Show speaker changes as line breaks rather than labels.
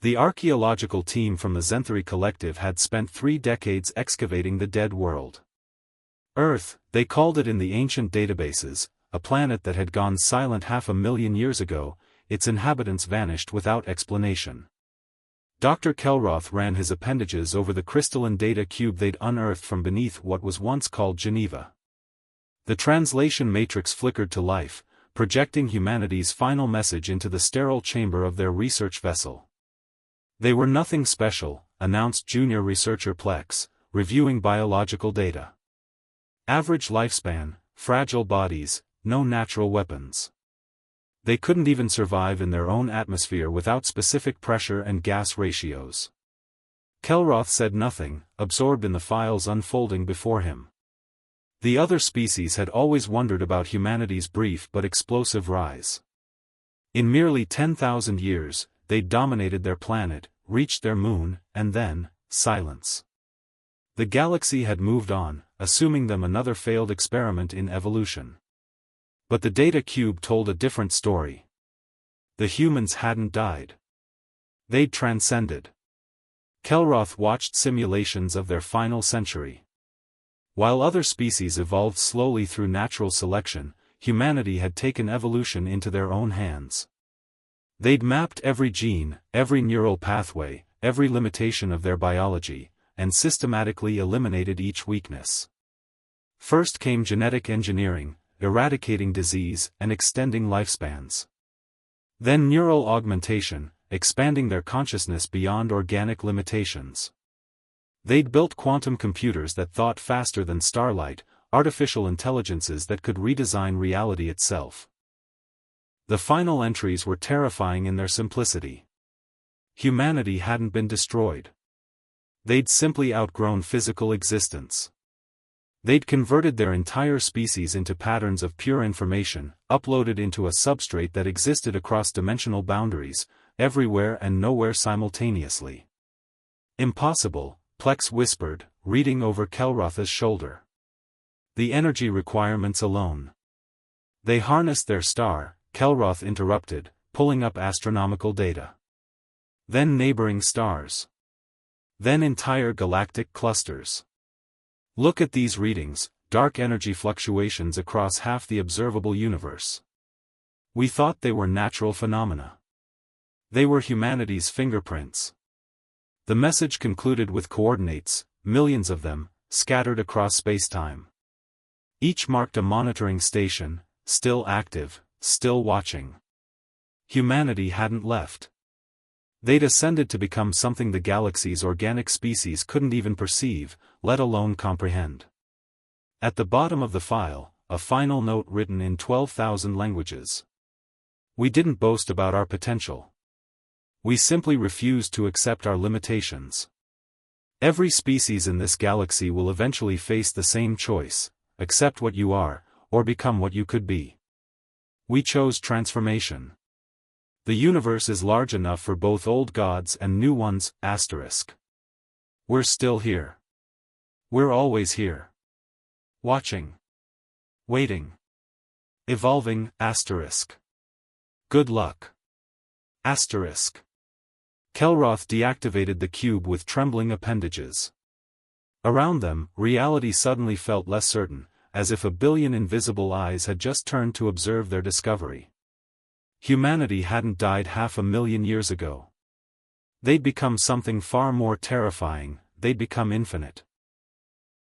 The archaeological team from the Zenthari Collective had spent 3 decades excavating the dead world. Earth, they called it in the ancient databases, a planet that had gone silent 500,000 years ago, its inhabitants vanished without explanation. Dr. Kelroth ran his appendages over the crystalline data cube they'd unearthed from beneath what was once called Geneva. The translation matrix flickered to life, projecting humanity's final message into the sterile chamber of their research vessel. They were nothing special, announced junior researcher Plex, reviewing biological data. Average lifespan, fragile bodies, no natural weapons. They couldn't even survive in their own atmosphere without specific pressure and gas ratios. Kelroth said nothing, absorbed in the files unfolding before him. The other species had always wondered about humanity's brief but explosive rise. In merely 10,000 years, they'd dominated their planet, reached their moon, and then, silence. The galaxy had moved on, assuming them another failed experiment in evolution. But the data cube told a different story. The humans hadn't died. They'd transcended. Kelroth watched simulations of their final century. While other species evolved slowly through natural selection, humanity had taken evolution into their own hands. They'd mapped every gene, every neural pathway, every limitation of their biology, and systematically eliminated each weakness. First came genetic engineering, eradicating disease and extending lifespans. Then neural augmentation, expanding their consciousness beyond organic limitations. They'd built quantum computers that thought faster than starlight, artificial intelligences that could redesign reality itself. The final entries were terrifying in their simplicity. Humanity hadn't been destroyed. They'd simply outgrown physical existence. They'd converted their entire species into patterns of pure information, uploaded into a substrate that existed across dimensional boundaries, everywhere and nowhere simultaneously. Impossible, Plex whispered, reading over Kelroth's shoulder. The energy requirements alone. They harnessed their star, Kelroth interrupted, pulling up astronomical data. Then neighboring stars. Then entire galactic clusters. Look at these readings, dark energy fluctuations across half the observable universe. We thought they were natural phenomena. They were humanity's fingerprints. The message concluded with coordinates, millions of them, scattered across spacetime. Each marked a monitoring station, still active, still watching. Humanity hadn't left. They'd ascended to become something the galaxy's organic species couldn't even perceive, let alone comprehend. At the bottom of the file, a final note written in 12,000 languages. We didn't boast about our potential. We simply refused to accept our limitations. Every species in this galaxy will eventually face the same choice: accept what you are, or become what you could be. We chose transformation. The universe is large enough for both old gods and new ones, asterisk. We're still here. We're always here. Watching. Waiting. Evolving, asterisk. Good luck. Asterisk. Kelroth deactivated the cube with trembling appendages. Around them, reality suddenly felt less certain, as if a billion invisible eyes had just turned to observe their discovery. Humanity hadn't died 500,000 years ago. They'd become something far more terrifying, they'd become infinite.